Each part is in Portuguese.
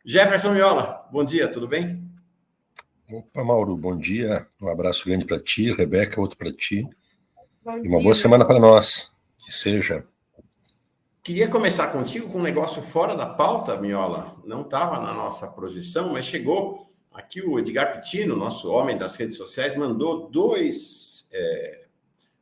Jefferson Miola, bom dia, tudo bem? Opa, Mauro, bom dia. Um abraço grande para ti, Rebeca, outro para ti. Bom E uma dia, boa semana para nós, que seja. Queria começar contigo com um negócio fora da pauta, Miola. Não estava na nossa projeção, mas chegou aqui o Edgar Pitino, nosso homem das redes sociais, mandou dois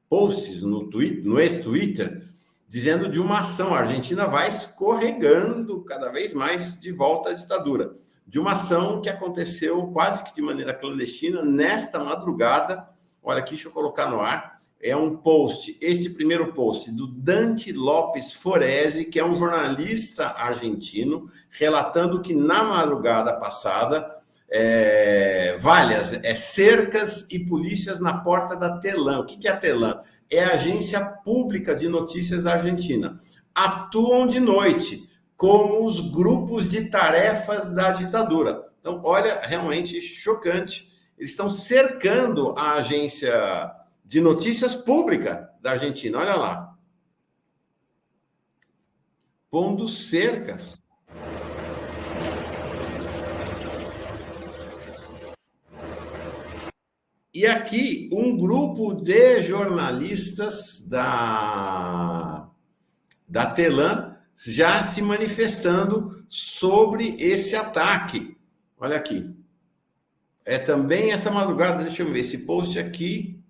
posts no Twitter, no ex-Twitter, dizendo de uma ação. A Argentina vai escorregando cada vez mais de volta à ditadura. De uma ação que aconteceu quase que de maneira clandestina nesta madrugada. Olha aqui, deixa eu colocar no ar. É um post, este primeiro post, do Dante Lopes Foresi, que é um jornalista argentino, relatando que na madrugada passada, cercas e polícias na porta da Telam. O que é a Telam? É a agência pública de notícias argentina. Atuam de noite, como os grupos de tarefas da ditadura. Então, olha, realmente chocante. Eles estão cercando a agência de notícias pública da Argentina. Olha lá. Pondo cercas. E aqui, um grupo de jornalistas da Telam já se manifestando sobre esse ataque. Olha aqui. É também essa madrugada, deixa eu ver, esse post aqui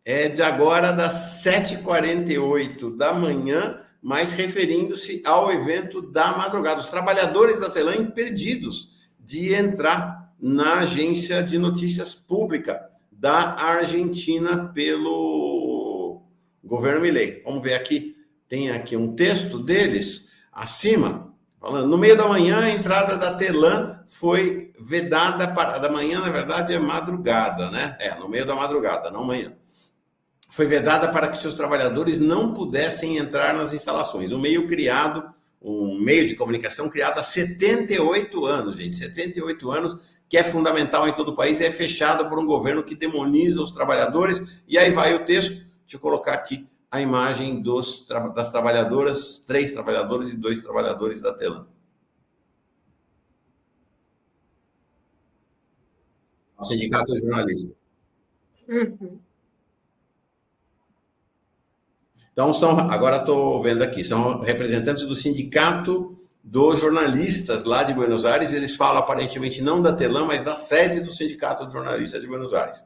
é de agora das 7h48 da manhã, mas referindo-se ao evento da madrugada. Os trabalhadores da Telam impedidos de entrar na agência de notícias pública da Argentina pelo governo Milei. Vamos ver aqui, tem aqui um texto deles acima, falando, no meio da manhã a entrada da Telam foi vedada para... Da manhã, na verdade, é madrugada, né? No meio da madrugada, não manhã. Foi vedada para que seus trabalhadores não pudessem entrar nas instalações. Um meio de comunicação criado há 78 anos, gente, 78 anos, que é fundamental em todo o país, é fechado por um governo que demoniza os trabalhadores. E aí vai o texto, deixa eu colocar aqui a imagem das trabalhadoras, 3 trabalhadores e 2 trabalhadores da Telam. O sindicato de jornalistas. Então, agora estou vendo aqui, são representantes do sindicato dos jornalistas lá de Buenos Aires. Eles falam aparentemente não da Telam, mas da sede do sindicato de jornalistas de Buenos Aires.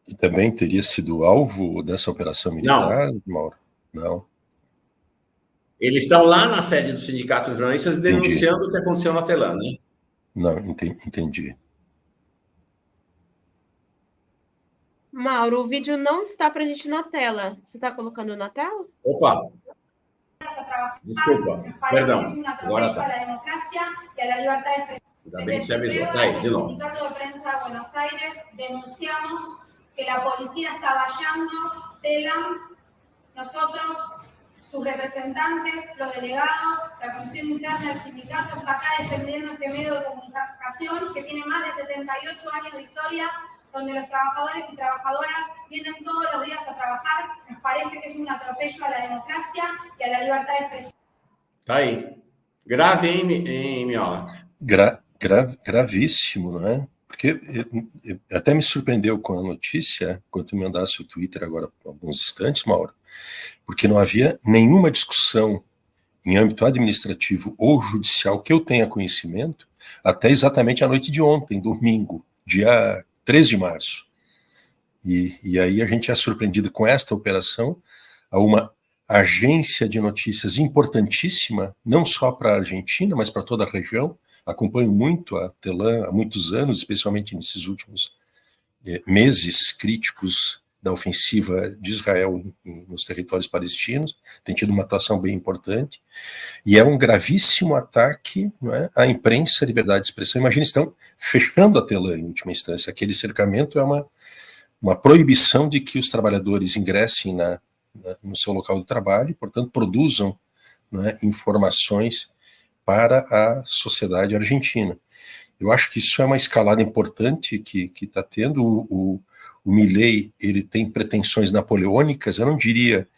E também teria sido alvo dessa operação militar, não. Mauro? Não. Eles estão lá na sede do sindicato de jornalistas denunciando o que aconteceu na Telam, né? Não, entendi. Mauro, o vídeo não está para a gente na tela. Você está colocando na tela? Opa! Desculpa, perdão. Agora tá. Ainda bem que você avisou. Tá aí, de novo. Sindicato de Prensa de Buenos Aires, denunciamos que a polícia está vallando Telam. Nosotros, sus representantes, los delegados, la comisión interna del sindicato está acá defendiendo este medio de comunicación que tiene más de 78 años de historia, donde los trabajadores y trabajadoras vienen todos los días a trabajar. Nos parece que es un atropello a la democracia y a la libertad de expresión. Tá aí. Grave, hein, Miola? Gravíssimo, não é? Porque até me surpreendeu com a notícia, quando tu me mandasse o Twitter agora há alguns instantes, Mauro, porque não havia nenhuma discussão em âmbito administrativo ou judicial que eu tenha conhecimento até exatamente a noite de ontem, domingo, dia 3 de março. E aí a gente é surpreendido com esta operação a uma agência de notícias importantíssima, não só para a Argentina, mas para toda a região. Acompanho muito a Telam há muitos anos, especialmente nesses últimos meses críticos da ofensiva de Israel nos territórios palestinos, tem tido uma atuação bem importante, e é um gravíssimo ataque, não é, à imprensa, à liberdade de expressão. Imagina, estão fechando a Telam em última instância. Aquele cercamento é uma proibição de que os trabalhadores ingressem no seu local de trabalho e, portanto, produzam, não é, informações para a sociedade argentina. Eu acho que isso é uma escalada importante que está tendo. O Milei, ele tem pretensões napoleônicas, eu não diria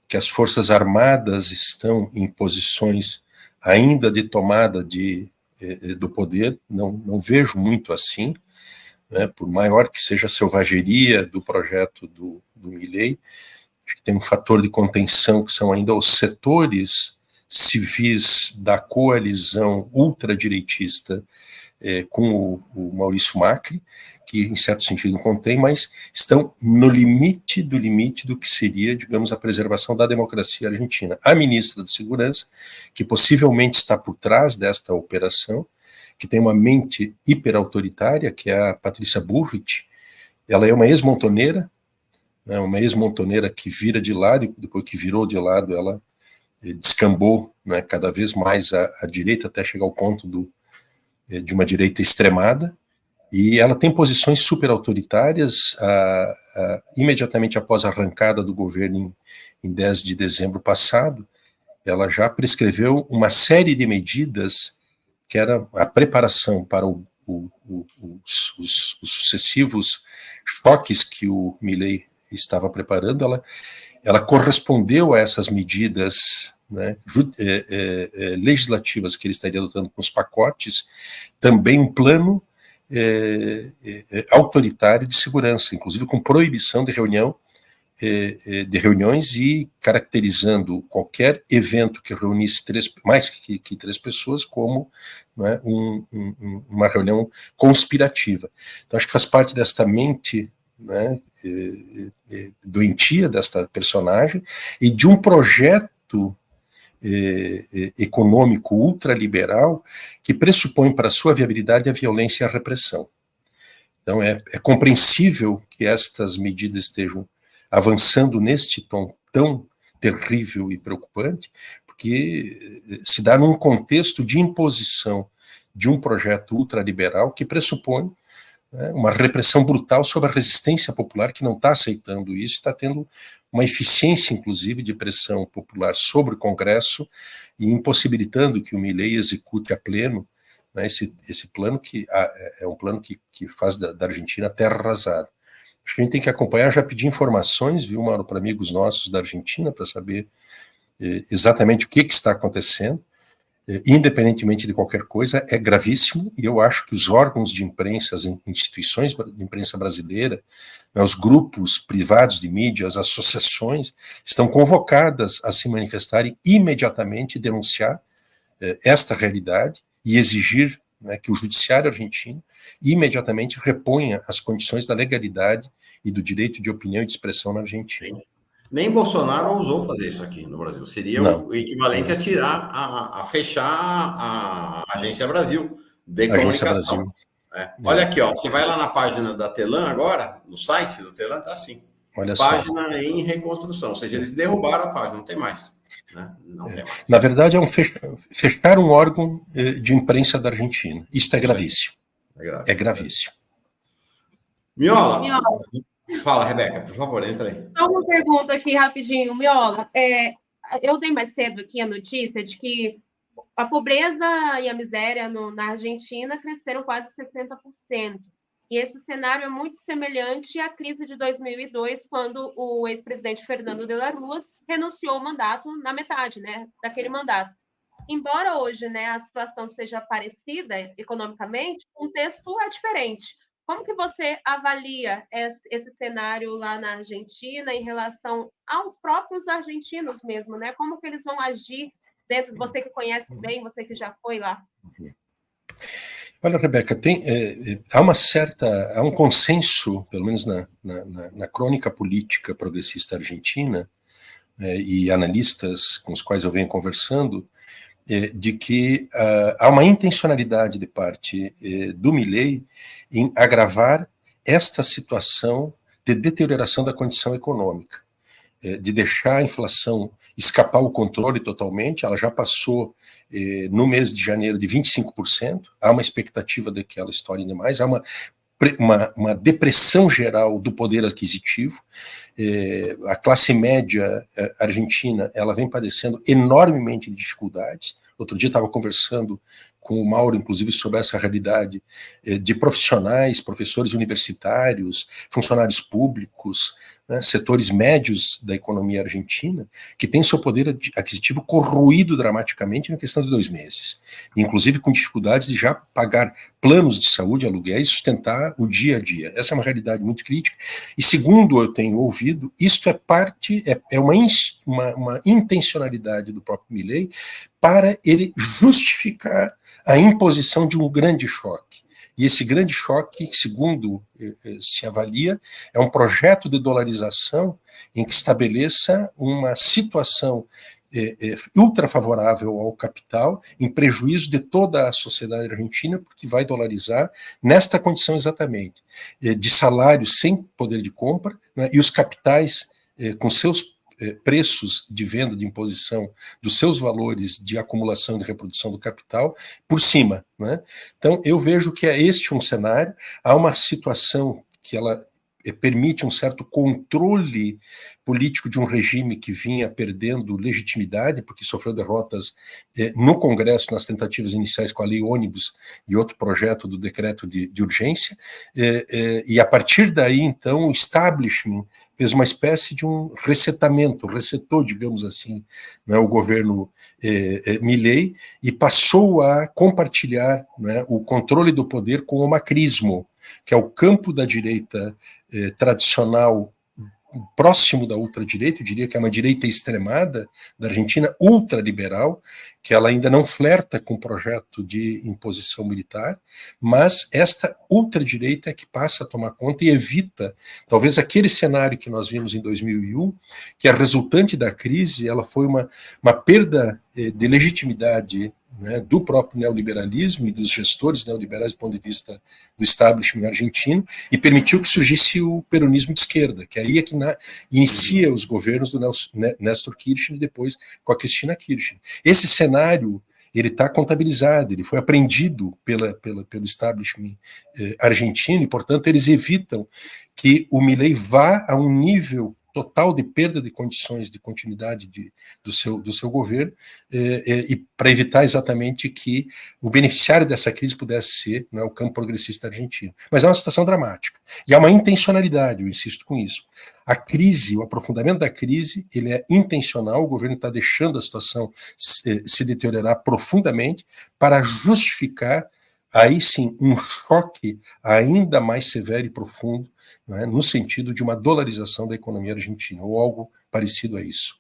que as Forças Armadas estão em posições ainda de tomada do poder, não vejo muito assim, né, por maior que seja a selvageria do projeto do Milei. Acho que tem um fator de contenção que são ainda os setores civis da coalizão ultradireitista com o Maurício Macri, que em certo sentido não contém, mas estão no limite do que seria, digamos, a preservação da democracia argentina. A ministra de Segurança, que possivelmente está por trás desta operação, que tem uma mente hiperautoritária, que é a Patrícia Bullrich, ela é uma ex-montoneira, né, uma ex-montoneira que vira de lado, e depois que virou de lado, ela descambou, né, cada vez mais à direita, até chegar ao ponto de uma direita extremada, e ela tem posições super autoritárias. Imediatamente após a arrancada do governo em 10 de dezembro passado, ela já prescreveu uma série de medidas que era a preparação para os sucessivos choques que o Milei estava preparando. Ela correspondeu a essas medidas, né, legislativas que ele estaria adotando com os pacotes, também um plano autoritário de segurança, inclusive com proibição de reuniões e caracterizando qualquer evento que reunisse mais que 3 pessoas como, né, uma reunião conspirativa. Então acho que faz parte desta mente, né, doentia desta personagem e de um projeto econômico ultraliberal que pressupõe para sua viabilidade a violência e a repressão. Então é compreensível que estas medidas estejam avançando neste tom tão terrível e preocupante, porque se dá num contexto de imposição de um projeto ultraliberal que pressupõe, né, uma repressão brutal sobre a resistência popular, que não está aceitando isso, está tendo uma eficiência, inclusive, de pressão popular sobre o Congresso e impossibilitando que o Milei execute a pleno, né, esse plano que é um plano que faz da Argentina terra arrasada. Acho que a gente tem que acompanhar, já pedi informações, viu, Mauro, para amigos nossos da Argentina, para saber exatamente o que está acontecendo. Independentemente de qualquer coisa, é gravíssimo, e eu acho que os órgãos de imprensa, as instituições de imprensa brasileira, né, os grupos privados de mídia, as associações, estão convocadas a se manifestarem imediatamente e denunciar esta realidade e exigir, né, que o judiciário argentino imediatamente reponha as condições da legalidade e do direito de opinião e de expressão na Argentina. Nem Bolsonaro ousou fazer isso aqui no Brasil. Seria o equivalente a tirar, a fechar a Agência Brasil de comunicação. Olha aqui, ó, você vai lá na página da Telam agora, no site do Telam, tá assim. Olha página só. Em reconstrução, ou seja, eles derrubaram a página, não tem mais. Né? Não tem mais. Na verdade, fechar um órgão de imprensa da Argentina. Isso é gravíssimo. É gravíssimo. Miola. Fala, Rebeca, por favor, entra aí. Só uma pergunta aqui rapidinho, Miola. Eu dei mais cedo aqui a notícia de que a pobreza e a miséria na Argentina cresceram quase 60%. E esse cenário é muito semelhante à crise de 2002, quando o ex-presidente Fernando de la Rúa renunciou ao mandato na metade, né, daquele mandato. Embora hoje, né, a situação seja parecida economicamente, o contexto é diferente. Como que você avalia esse cenário lá na Argentina em relação aos próprios argentinos mesmo, né? Como que eles vão agir dentro, você que conhece bem, você que já foi lá? Olha, Rebeca, há um consenso, pelo menos na crônica política progressista argentina, e analistas com os quais eu venho conversando, de que há uma intencionalidade de parte do Milei em agravar esta situação de deterioração da condição econômica, de deixar a inflação escapar o controle totalmente. Ela já passou no mês de janeiro de 25%, há uma expectativa de que ela estoure ainda mais, há uma depressão geral do poder aquisitivo, a classe média argentina, ela vem padecendo enormemente de dificuldades. Outro dia estava conversando com o Mauro, inclusive, sobre essa realidade de profissionais, professores universitários, funcionários públicos, né, setores médios da economia argentina, que tem seu poder aquisitivo corroído dramaticamente na questão de 2 meses. Inclusive com dificuldades de já pagar planos de saúde, aluguéis, sustentar o dia a dia. Essa é uma realidade muito crítica. E segundo eu tenho ouvido, isto é uma intencionalidade do próprio Milei para ele justificar a imposição de um grande choque. E esse grande choque, segundo se avalia, é um projeto de dolarização em que estabeleça uma situação ultra favorável ao capital, em prejuízo de toda a sociedade argentina, porque vai dolarizar nesta condição exatamente, de salários sem poder de compra, né, e os capitais com seus preços de venda, de imposição dos seus valores de acumulação e de reprodução do capital por cima, né? Então eu vejo que é este um cenário, há uma situação que ela permite um certo controle político de um regime que vinha perdendo legitimidade, porque sofreu derrotas no Congresso, nas tentativas iniciais com a lei ônibus e outro projeto do decreto de urgência, e a partir daí, então, o establishment fez uma espécie de um resetou, digamos assim, né, o governo Milei, e passou a compartilhar, né, o controle do poder com o macrismo, que é o campo da direita tradicional próximo da ultradireita, eu diria que é uma direita extremada da Argentina, ultraliberal, que ela ainda não flerta com o projeto de imposição militar, mas esta ultradireita é que passa a tomar conta e evita, talvez aquele cenário que nós vimos em 2001, que a resultante da crise, ela foi uma perda de legitimidade, né, do próprio neoliberalismo e dos gestores neoliberais do ponto de vista do establishment argentino, e permitiu que surgisse o peronismo de esquerda, que aí é que inicia os governos do Néstor Kirchner e depois com a Cristina Kirchner. Esse cenário, ele está contabilizado, ele foi apreendido pelo establishment argentino, e, portanto, eles evitam que o Milei vá a um nível total de perda de condições de continuidade do seu governo, e para evitar exatamente que o beneficiário dessa crise pudesse ser, né, o campo progressista argentino. Mas é uma situação dramática. E há uma intencionalidade, eu insisto com isso. A crise, o aprofundamento da crise, ele é intencional, o governo está deixando a situação se deteriorar profundamente para justificar, aí sim, um choque ainda mais severo e profundo, né, no sentido de uma dolarização da economia argentina, ou algo parecido a isso.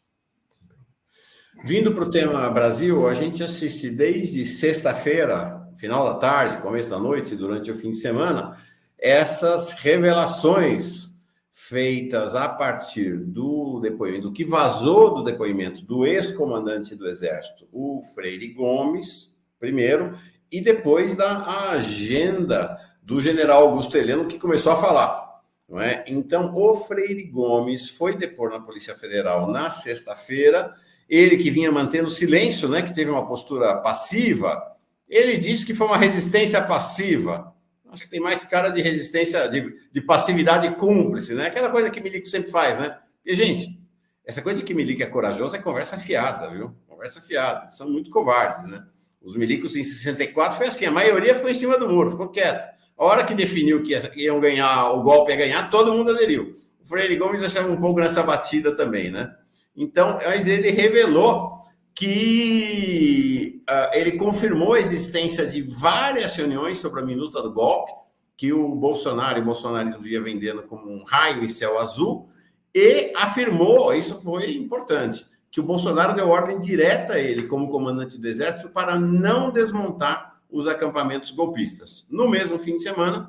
Vindo para o tema Brasil, a gente assiste desde sexta-feira, final da tarde, começo da noite, durante o fim de semana, essas revelações feitas a partir do depoimento, do que vazou do depoimento do ex-comandante do Exército, o Freire Gomes, primeiro, e depois da agenda do general Augusto Heleno, que começou a falar. Não é? Então, o Freire Gomes foi depor na Polícia Federal na sexta-feira, ele que vinha mantendo silêncio, né, que teve uma postura passiva, ele disse que foi uma resistência passiva. Acho que tem mais cara de resistência, de passividade cúmplice, né? Aquela coisa que Milico sempre faz, né? E, gente, essa coisa de que Milico é corajoso é conversa fiada, viu? Conversa fiada, eles são muito covardes, né? Os milicos em 64 foi assim, a maioria ficou em cima do muro, ficou quieto. A hora que definiu que iam ganhar, o golpe ia ganhar, todo mundo aderiu. O Freire Gomes achava um pouco nessa batida também, né? Então, mas ele revelou que ele confirmou a existência de várias reuniões sobre a minuta do golpe, que o bolsonarismo via vendendo como um raio em céu azul, e afirmou, isso foi importante, que o Bolsonaro deu ordem direta a ele, como comandante do Exército, para não desmontar os acampamentos golpistas. No mesmo fim de semana,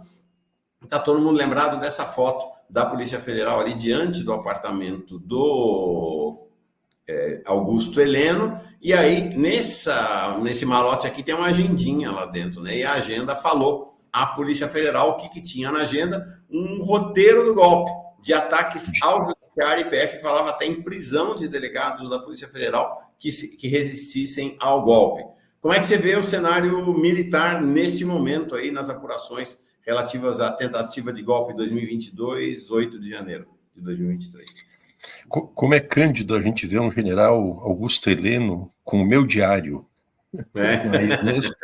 está todo mundo lembrado dessa foto da Polícia Federal ali diante do apartamento do Augusto Heleno, e aí nesse malote aqui tem uma agendinha lá dentro, né? E a agenda falou à Polícia Federal o que tinha na agenda, um roteiro do golpe, de ataques ao judiciário, e PF falava até em prisão de delegados da Polícia Federal que resistissem ao golpe. Como é que você vê o cenário militar neste momento aí nas apurações relativas à tentativa de golpe 2022, 8 de janeiro de de 2023. Como é cândido a gente ver um general Augusto Heleno com o meu diário. Não é mesmo?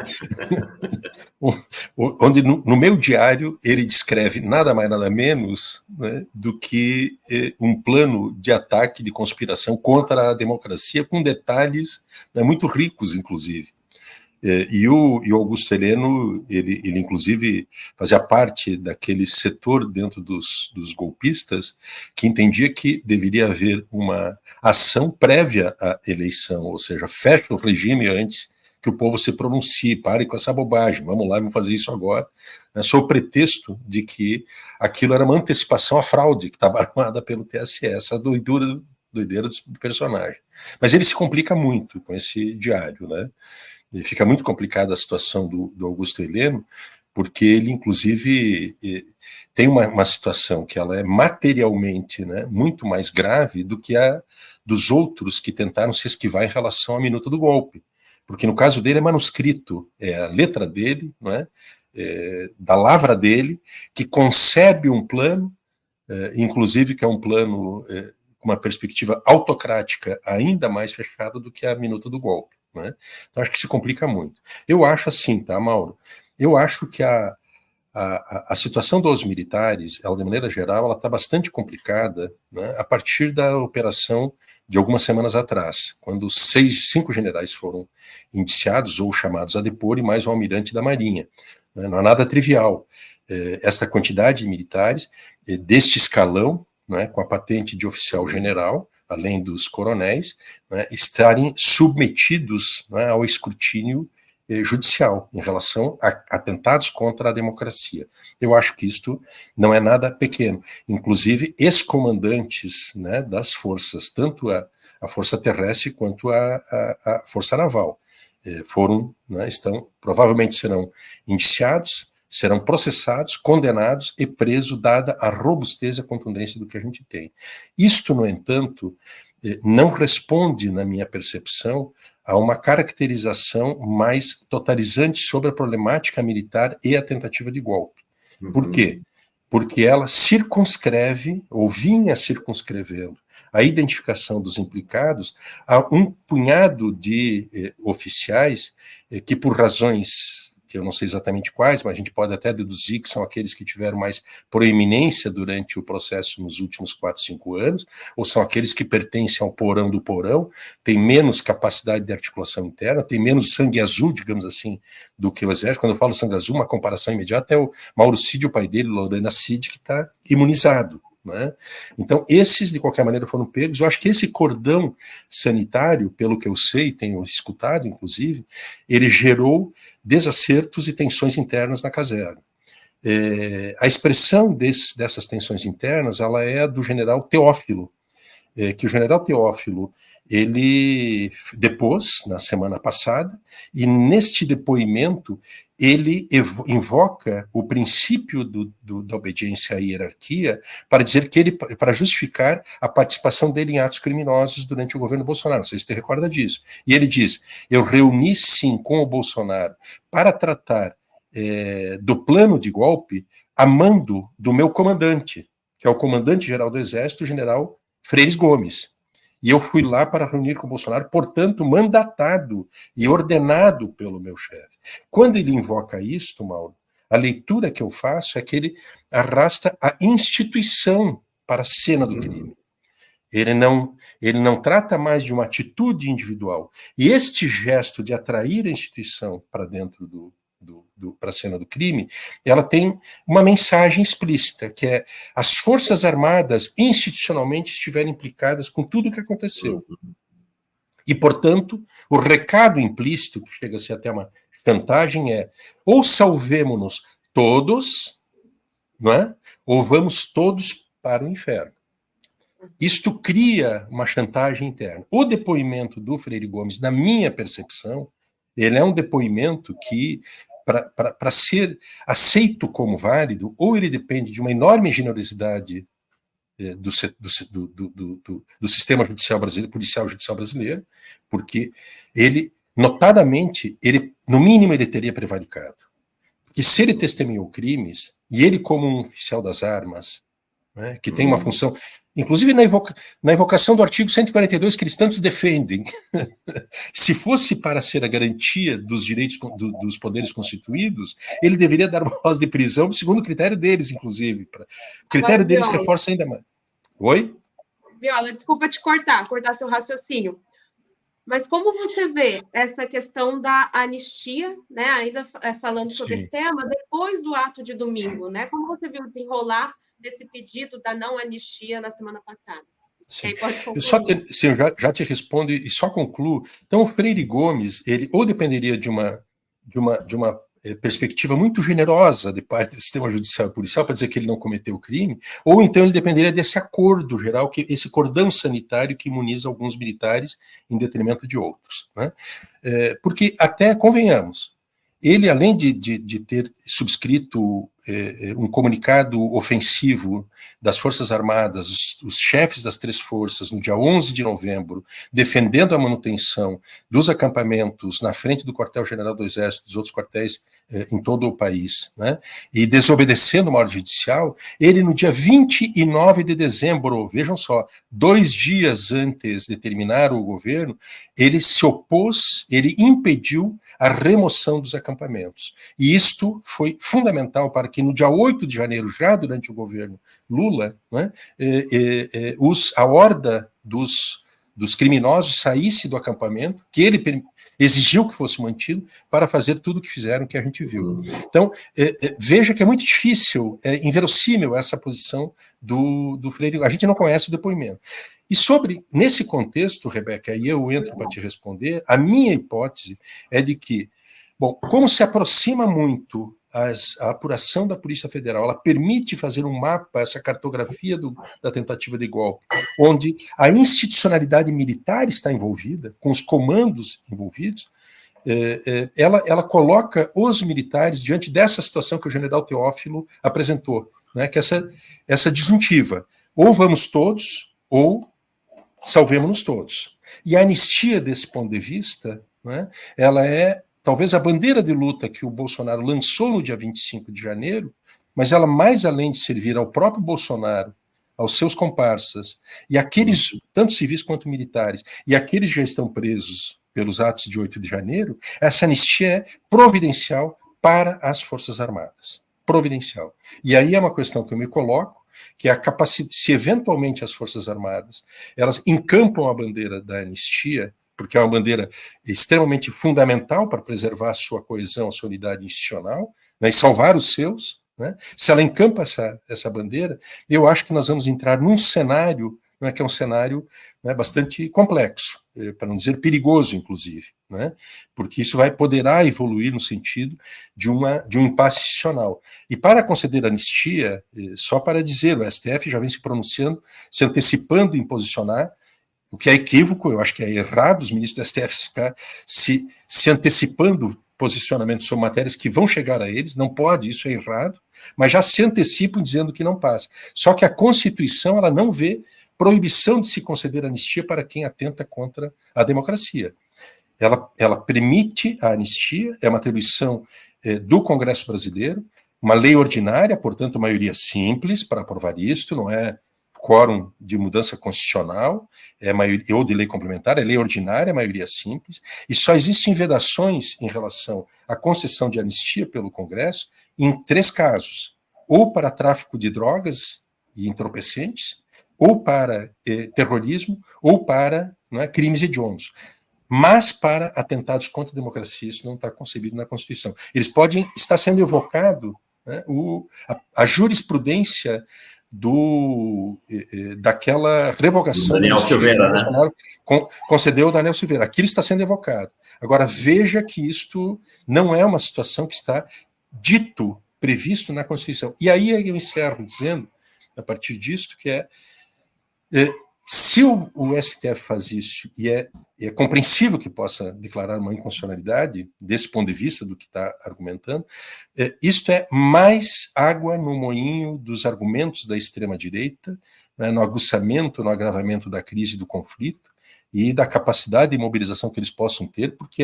Onde no meu diário ele descreve nada mais nada menos, né, do que um plano de ataque, de conspiração contra a democracia, com detalhes, né, muito ricos, inclusive. E o Augusto Heleno, ele inclusive fazia parte daquele setor dentro dos golpistas que entendia que deveria haver uma ação prévia à eleição, ou seja, fecha o regime antes que o povo se pronuncie, pare com essa bobagem, vamos lá, vamos fazer isso agora, né, sob o pretexto de que aquilo era uma antecipação à fraude que estava armada pelo TSE, essa doideira do personagem. Mas ele se complica muito com esse diário, né? E fica muito complicada a situação do Augusto Heleno, porque ele, inclusive, tem uma situação que ela é materialmente, né, muito mais grave do que a dos outros que tentaram se esquivar em relação à minuta do golpe. Porque no caso dele é manuscrito, é a letra dele, não é? Da lavra dele, que concebe um plano, inclusive que é um plano com uma perspectiva autocrática ainda mais fechada do que a minuta do golpe. Né? Então acho que se complica muito. Eu acho assim, tá, Mauro? Eu acho que a situação dos militares, ela, de maneira geral, ela está bastante complicada, né, a partir da operação de algumas semanas atrás, quando 5 generais foram indiciados ou chamados a depor e mais um almirante da Marinha. Né? Não é nada trivial. Esta quantidade de militares deste escalão, né, com a patente de oficial general, além dos coronéis, né, estarem submetidos, né, ao escrutínio judicial em relação a atentados contra a democracia. Eu acho que isto não é nada pequeno. Inclusive, ex-comandantes, né, das forças, tanto a Força Terrestre quanto a Força Naval, né, provavelmente serão indiciados, serão processados, condenados e presos, dada a robustez e a contundência do que a gente tem. Isto, no entanto, não responde, na minha percepção, a uma caracterização mais totalizante sobre a problemática militar e a tentativa de golpe. Uhum. Por quê? Porque ela circunscreve, ou vinha circunscrevendo, a identificação dos implicados a um punhado de oficiais que, por razões que eu não sei exatamente quais, mas a gente pode até deduzir que são aqueles que tiveram mais proeminência durante o processo nos últimos 4, 5 anos, ou são aqueles que pertencem ao porão do porão, têm menos capacidade de articulação interna, têm menos sangue azul, digamos assim, do que o Exército. Quando eu falo sangue azul, uma comparação imediata é o Mauro Cid, o pai dele, Lorena Cid, que está imunizado. Né? Então, esses, de qualquer maneira, foram pegos. Eu acho que esse cordão sanitário, pelo que eu sei, tenho escutado, inclusive, ele gerou desacertos e tensões internas na caserna. A expressão dessas tensões internas, ela é a do general Teófilo, que o general Teófilo, ele depôs na semana passada, e neste depoimento ele invoca o princípio da obediência à hierarquia para dizer que para justificar a participação dele em atos criminosos durante o governo Bolsonaro. Não sei se você recorda disso. E ele diz: eu reuni sim com o Bolsonaro para tratar do plano de golpe a mando do meu comandante, que é o comandante-geral do Exército, o general Freires Gomes. E eu fui lá para reunir com o Bolsonaro, portanto, mandatado e ordenado pelo meu chefe. Quando ele invoca isto, Mauro, a leitura que eu faço é que ele arrasta a instituição para a cena do crime. Ele não trata mais de uma atitude individual. E este gesto de atrair a instituição para dentro para a cena do crime, ela tem uma mensagem explícita, que é: as Forças Armadas institucionalmente estiverem implicadas com tudo o que aconteceu. E, portanto, o recado implícito, que chega a ser até uma chantagem, é: ou salvemo-nos todos, não é? Ou vamos todos para o inferno. Isto cria uma chantagem interna. O depoimento do Freire Gomes, na minha percepção, ele é um depoimento que, para ser aceito como válido, ou ele depende de uma enorme generosidade do sistema judicial brasileiro, policial judicial brasileiro, porque ele, notadamente, no mínimo ele teria prevaricado. E se ele testemunhou crimes, e ele como um oficial das armas, né, que tem uma função, inclusive na invocação do artigo 142, que eles tantos defendem. Se fosse para ser a garantia dos direitos dos poderes constituídos, ele deveria dar uma voz de prisão, segundo o critério deles, inclusive. O critério Agora, deles Viola, reforça ainda mais. Oi? Viola, desculpa te cortar seu raciocínio. Mas como você vê essa questão da anistia, né? Ainda falando sobre esse tema, depois do ato de domingo, né? Como você viu o desenrolar desse pedido da não anistia na semana passada? Sim. Aí pode Eu já te respondo e só concluo. Então, o Freire Gomes, ele ou dependeria de uma perspectiva muito generosa de parte do sistema judicial e policial para dizer que ele não cometeu o crime, ou então ele dependeria desse acordo geral, esse cordão sanitário que imuniza alguns militares em detrimento de outros, né? Porque até, convenhamos, ele, além de ter subscrito um comunicado ofensivo das Forças Armadas, os chefes das 3 forças, no dia 11 de novembro, defendendo a manutenção dos acampamentos na frente do quartel-general do Exército, dos outros quartéis em todo o país, né, e desobedecendo uma ordem judicial, ele, no dia 29 de dezembro, vejam só, 2 dias antes de terminar o governo, ele se opôs, ele impediu a remoção dos acampamentos. E isto foi fundamental para que no dia 8 de janeiro, já durante o governo Lula, né, a horda dos criminosos saísse do acampamento, que ele exigiu que fosse mantido, para fazer tudo o que fizeram, que a gente viu. Então, veja que é muito difícil, inverossímil essa posição do Freire. A gente não conhece o depoimento. E nesse contexto, Rebeca, aí eu entro para te responder, a minha hipótese é de que, bom, como se aproxima muito a apuração da Polícia Federal, ela permite fazer um mapa, essa cartografia da tentativa de golpe, onde a institucionalidade militar está envolvida, com os comandos envolvidos, ela coloca os militares diante dessa situação que o general Teófilo apresentou, né, que essa disjuntiva, ou vamos todos, ou salvemos-nos todos. E a anistia, desse ponto de vista, né, ela é talvez a bandeira de luta que o Bolsonaro lançou no dia 25 de janeiro, mas ela, mais além de servir ao próprio Bolsonaro, aos seus comparsas, e aqueles, tanto civis quanto militares, e aqueles que já estão presos pelos atos de 8 de janeiro, essa anistia é providencial para as Forças Armadas. Providencial. E aí é uma questão que eu me coloco, que é a capacidade, se eventualmente as Forças Armadas, elas encampam a bandeira da anistia, porque é uma bandeira extremamente fundamental para preservar a sua coesão, a sua unidade institucional, né, e salvar os seus, né? Se ela encampa essa bandeira, eu acho que nós vamos entrar num cenário, né, que é um cenário, né, bastante complexo, para não dizer perigoso, inclusive, né, porque isso poderá evoluir no sentido de um impasse institucional. E para conceder anistia, só para dizer, o STF já vem se pronunciando, se antecipando em posicionar, o que é equívoco, eu acho que é errado os ministros do STF ficar se antecipando posicionamentos sobre matérias que vão chegar a eles, não pode, isso é errado, mas já se antecipam dizendo que não passa. Só que a Constituição, ela não vê proibição de se conceder anistia para quem atenta contra a democracia. Ela permite a anistia, é uma atribuição do Congresso brasileiro, uma lei ordinária, portanto, maioria simples para aprovar isto, não é quórum de mudança constitucional, ou de lei complementar, é lei ordinária, maioria simples, e só existem vedações em relação à concessão de anistia pelo Congresso em 3 casos, ou para tráfico de drogas e entorpecentes, ou para terrorismo, ou para, né, crimes hediondos. Mas para atentados contra a democracia, isso não está concebido na Constituição. Eles podem estar sendo evocado, né, a jurisprudência daquela revogação Daniel Silveira, né? Bolsonaro concedeu ao Daniel Silveira. Aquilo está sendo evocado. Agora, veja que isto não é uma situação que está previsto na Constituição. E aí eu encerro dizendo, a partir disto, que se o STF faz isso, e é compreensível que possa declarar uma inconstitucionalidade, desse ponto de vista do que está argumentando, isto é mais água no moinho dos argumentos da extrema-direita, né, no aguçamento, no agravamento da crise e do conflito, e da capacidade de mobilização que eles possam ter, porque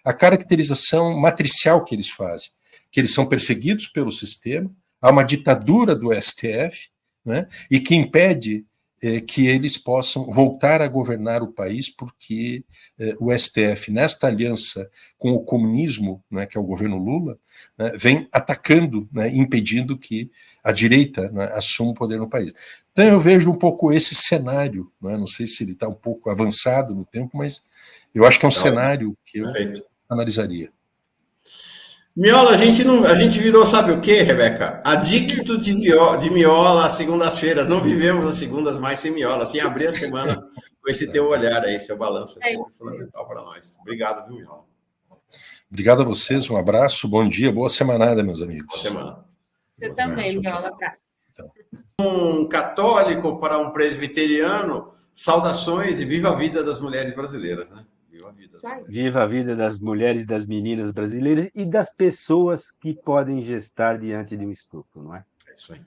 a caracterização matricial que eles fazem, que eles são perseguidos pelo sistema, há uma ditadura do STF, né, e que impede que eles possam voltar a governar o país, porque o STF, nesta aliança com o comunismo, né, que é o governo Lula, né, vem atacando, né, impedindo que a direita, né, assuma o poder no país. Então eu vejo um pouco esse cenário, né, não sei se ele está um pouco avançado no tempo, mas eu acho que é um cenário que eu analisaria. Miola, a gente virou, sabe o quê, Rebeca? Adicto de miola às segundas-feiras. Não vivemos as segundas mais sem miola. Assim, abrir a semana com esse teu olhar aí, seu balanço. É sempre fundamental para nós. Obrigado, viu, Miola? Obrigado a vocês, um abraço, bom dia, boa semanada, meus amigos. Boa semana. Você também, Miola, abraço. Então. Um católico para um presbiteriano, saudações e viva a vida das mulheres brasileiras, né? Viva a vida. Viva a vida das mulheres e das meninas brasileiras e das pessoas que podem gestar diante de um estupro, não é? É isso aí.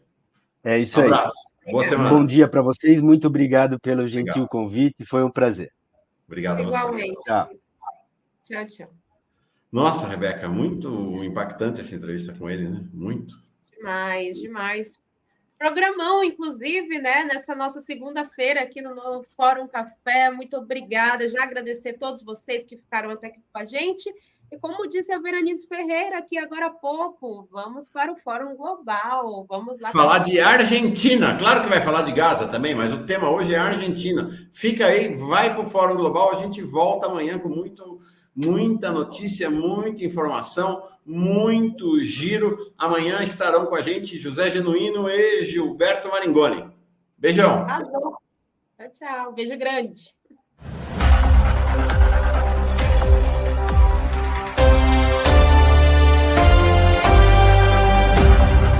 É isso Um aí. abraço. Boa semana. Bom dia para vocês, muito obrigado pelo gentil convite, foi um prazer. Obrigado a você. Igualmente. Tchau. Tchau, tchau. Nossa, Rebeca, muito impactante essa entrevista com ele, né? Muito. Demais, demais. Programão, inclusive, né, nessa nossa segunda-feira aqui no Fórum Café. Muito obrigada. Já agradecer a todos vocês que ficaram até aqui com a gente. E como disse a Veranice Ferreira aqui agora há pouco, vamos para o Fórum Global. Vamos lá. Falar de Argentina. Claro que vai falar de Gaza também, mas o tema hoje é Argentina. Fica aí, vai para o Fórum Global. A gente volta amanhã com muita notícia, muita informação, muito giro. Amanhã estarão com a gente José Genuíno e Gilberto Maringoni. Beijão. Tchau, tchau. Beijo grande.